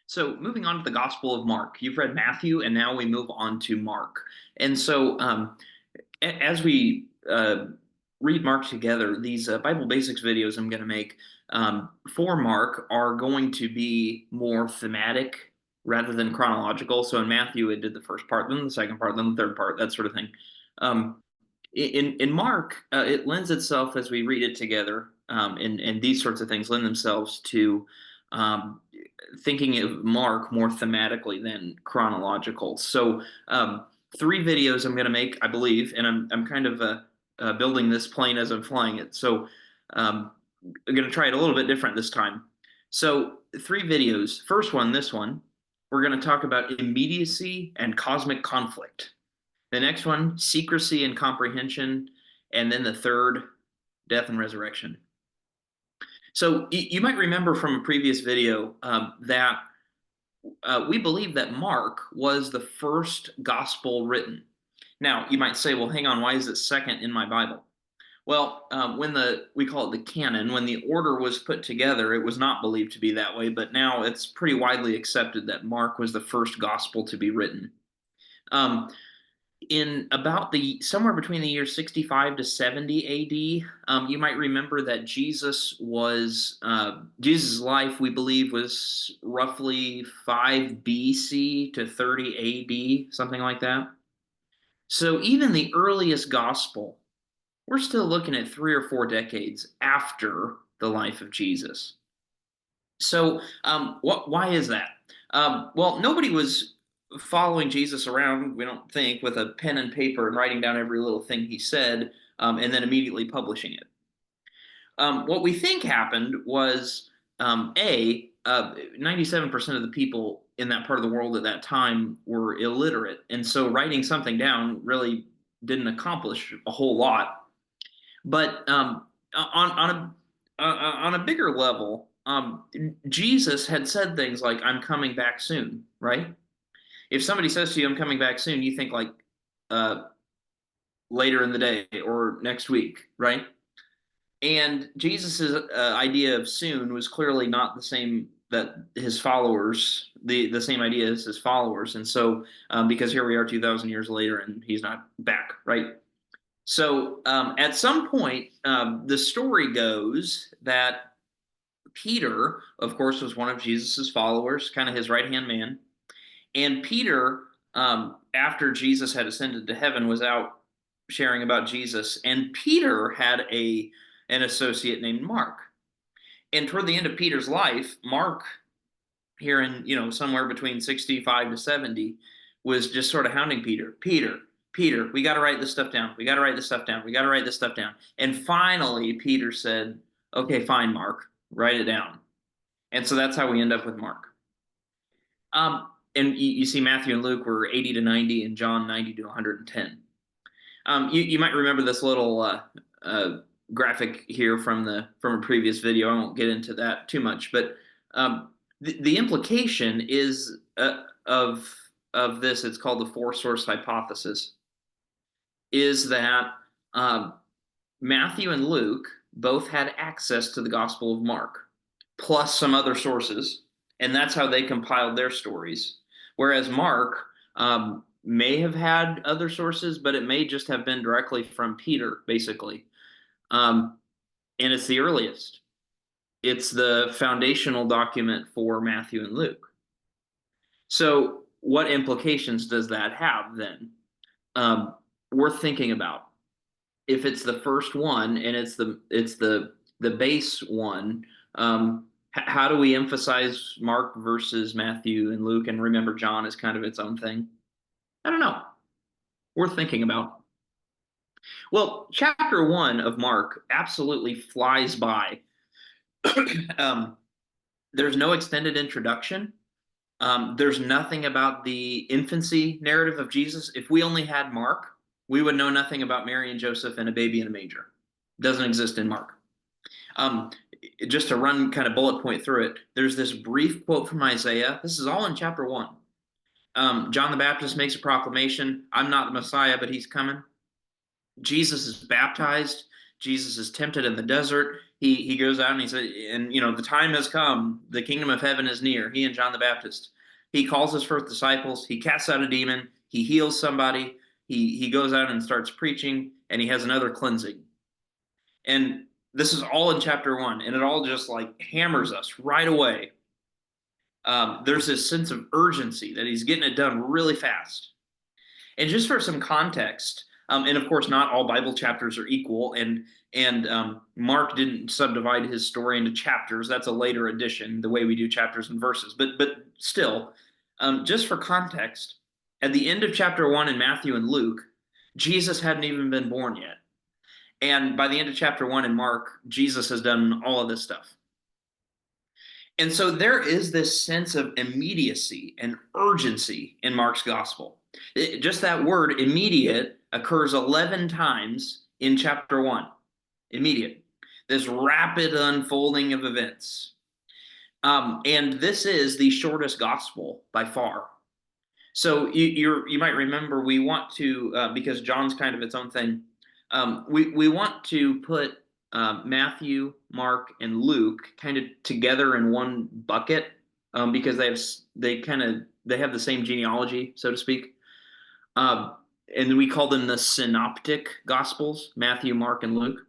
So, moving on to the Gospel of Mark, you've read Matthew, and now we move on to Mark. And so, as we read Mark together, these Bible Basics videos I'm going to make for Mark are going to be more thematic rather than chronological. So, in Matthew, it did the first part, then the second part, then the third part, that sort of thing. Um, in Mark, it lends itself as we read it together, and these sorts of things lend themselves to um, thinking of Mark more thematically than chronological. So, three videos I'm going to make, I believe, and I'm kind of building this plane as I'm flying it. So, um, I'm going to try it a little bit different this time. So, three videos. First one, this one, we're going to talk about immediacy and cosmic conflict. The next one, secrecy and comprehension. And then the third, death and resurrection. So you might remember from a previous video that we believe that Mark was the first gospel written. Now, you might say, well, hang on, why is it second in my Bible? Well, when we call it the canon, when the order was put together, it was not believed to be that way, but now it's pretty widely accepted that Mark was the first gospel to be written. Um, in about the somewhere between the years 65 to 70 AD, you might remember that Jesus' life, we believe, was roughly 5 BC to 30 AD, something like that. So even the earliest gospel, we're still looking at 3 or 4 decades after the life of Jesus. So, why is that? Well, nobody was following Jesus around, we don't think, with a pen and paper and writing down every little thing he said, and then immediately publishing it. What we think happened was 97% of the people in that part of the world at that time were illiterate. And so writing something down really didn't accomplish a whole lot. But on a bigger level, Jesus had said things like, "I'm coming back soon," right? If somebody says to you, "I'm coming back soon," you think like uh, later in the day or next week, right? And Jesus's idea of soon was clearly not the same that his followers, the same idea as his followers. And so, because here we are 2,000 years later and he's not back, right? So at some point, the story goes that Peter, of course, was one of Jesus's followers, kind of his right hand man. And Peter, after Jesus had ascended to heaven, was out sharing about Jesus. And Peter had an associate named Mark. And toward the end of Peter's life, Mark, here in somewhere between 65 to 70, was just sort of hounding Peter, we got to write this stuff down. We got to write this stuff down. We got to write this stuff down. And finally, Peter said, "Okay, fine, Mark, write it down." And so that's how we end up with Mark. And you see Matthew and Luke were 80 to 90 and John 90 to 110. You might remember this little graphic here from a previous video. I won't get into that too much, but the implication is of this. It's called the four source hypothesis. Is that Matthew and Luke both had access to the Gospel of Mark, plus some other sources, and that's how they compiled their stories. Whereas Mark may have had other sources, but it may just have been directly from Peter, basically. And it's the earliest. It's the foundational document for Matthew and Luke. So, what implications does that have then? Worth thinking about. If it's the first one and it's the base one, how do we emphasize Mark versus Matthew and Luke, and remember John is kind of its own thing? I don't know. Worth thinking about. Well, chapter 1 of Mark absolutely flies by. um, there's no extended introduction. There's nothing about the infancy narrative of Jesus. If we only had Mark, we would know nothing about Mary and Joseph and a baby in a manger. It doesn't exist in Mark. Just to run kind of bullet point through it, there's this brief quote from Isaiah. This is all in chapter 1. John the Baptist makes a proclamation, "I'm not the Messiah, but he's coming." Jesus is baptized. Jesus is tempted in the desert. He goes out and he said, and the time has come, the kingdom of heaven is near. He and John the Baptist. He calls his first disciples. He casts out a demon. He heals somebody. He goes out and starts preaching, and he has another cleansing. And this is all in chapter 1, and it all just like hammers us right away. There's this sense of urgency that he's getting it done really fast. And just for some context, and of course, not all Bible chapters are equal, and Mark didn't subdivide his story into chapters. That's a later addition, the way we do chapters and verses. But still, just for context, at the end of chapter 1 in Matthew and Luke, Jesus hadn't even been born yet. And by the end of chapter 1 in Mark, Jesus has done all of this stuff. And so there is this sense of immediacy and urgency in Mark's gospel. Just that word immediate occurs 11 times in chapter 1. Immediate. This rapid unfolding of events. And this is the shortest gospel by far. So you might remember we want to, because John's kind of its own thing, we want to put Matthew, Mark, and Luke kind of together in one bucket, because they have the same genealogy, so to speak. And we call them the synoptic gospels, Matthew, Mark, and Luke.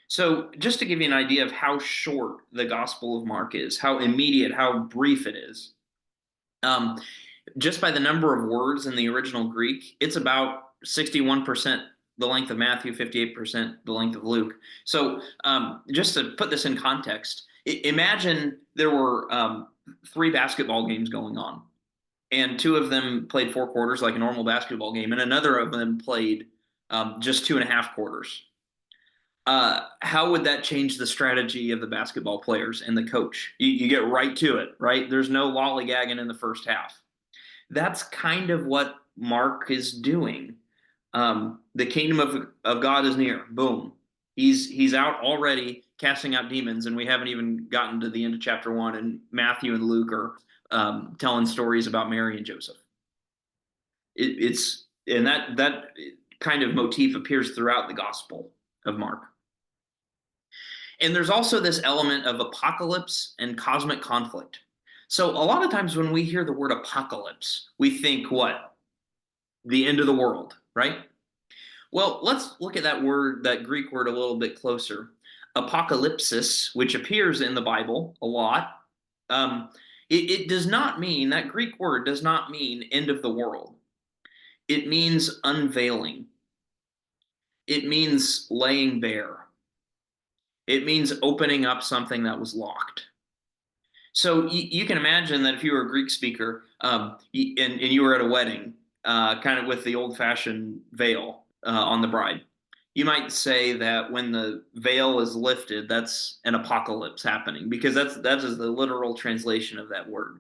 So just to give you an idea of how short the Gospel of Mark is, how immediate, how brief it is, just by the number of words in the original Greek, it's about 61% the length of Matthew, 58% the length of Luke. So just to put this in context, imagine there were 3 basketball games going on, and 2 of them played 4 quarters like a normal basketball game, and another of them played just 2.5 quarters. How would that change the strategy of the basketball players and the coach? You get right to it, right? There's no lollygagging in the first half. That's kind of what Mark is doing. The kingdom of God is near. Boom. He's out already casting out demons, and we haven't even gotten to the end of chapter 1, and Matthew and Luke are telling stories about Mary and Joseph. And that kind of motif appears throughout the Gospel of Mark. And there's also this element of apocalypse and cosmic conflict. So a lot of times when we hear the word apocalypse, we think what? The end of the world, right? Well, let's look at that word, that Greek word, a little bit closer. Apocalypsis, which appears in the Bible a lot, it does not mean, that Greek word does not mean end of the world. It means unveiling. It means laying bare. It means opening up something that was locked. So you can imagine that if you were a Greek speaker, and you were at a wedding, kind of with the old-fashioned veil on the bride, you might say that when the veil is lifted, that's an apocalypse happening, because that is the literal translation of that word.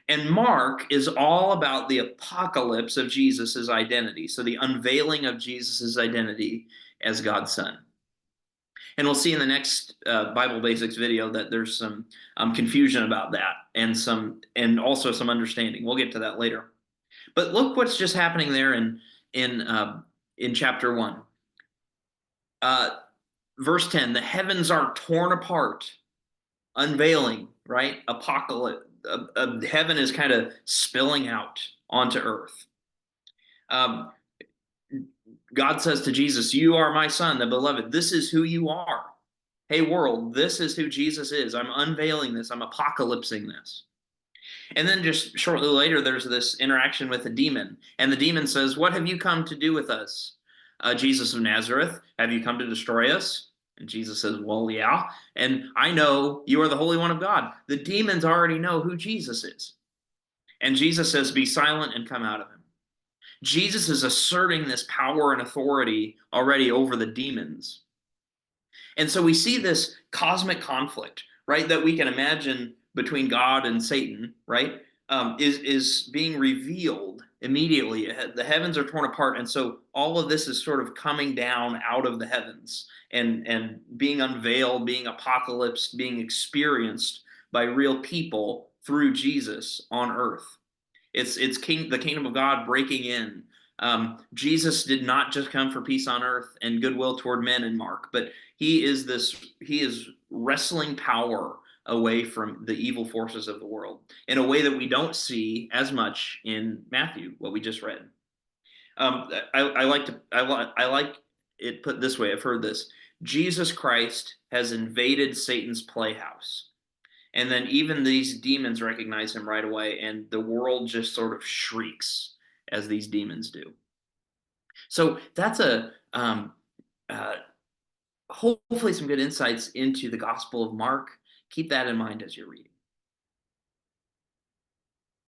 And Mark is all about the apocalypse of Jesus's identity, so the unveiling of Jesus's identity as God's Son. And we'll see in the next Bible Basics video that there's some confusion about that, and also some understanding. We'll get to that later. But look what's just happening there in chapter 1. Verse 10, the heavens are torn apart, unveiling, right? Apocalypse. Heaven is kind of spilling out onto earth. God says to Jesus, you are my son, the beloved. This is who you are. Hey, world, this is who Jesus is. I'm unveiling this. I'm apocalypsing this. And then just shortly later, there's this interaction with a demon. And the demon says, what have you come to do with us, Jesus of Nazareth? Have you come to destroy us? And Jesus says, well, yeah. And I know you are the Holy One of God. The demons already know who Jesus is. And Jesus says, be silent and come out of him. Jesus is asserting this power and authority already over the demons. And so we see this cosmic conflict, right, that we can imagine between God and Satan, right, is being revealed immediately. The heavens are torn apart, and so all of this is sort of coming down out of the heavens and being unveiled, being apocalypsed, being experienced by real people through Jesus on earth. It's the kingdom of God breaking in Jesus did not just come for peace on earth and goodwill toward men in Mark, but he is wrestling power away from the evil forces of the world in a way that we don't see as much in Matthew, what we just read. I like it put this way. I've heard this. Jesus Christ has invaded Satan's playhouse. And then even these demons recognize him right away, and the world just sort of shrieks as these demons do. So that's a uh, hopefully some good insights into the Gospel of Mark. Keep that in mind as you're reading.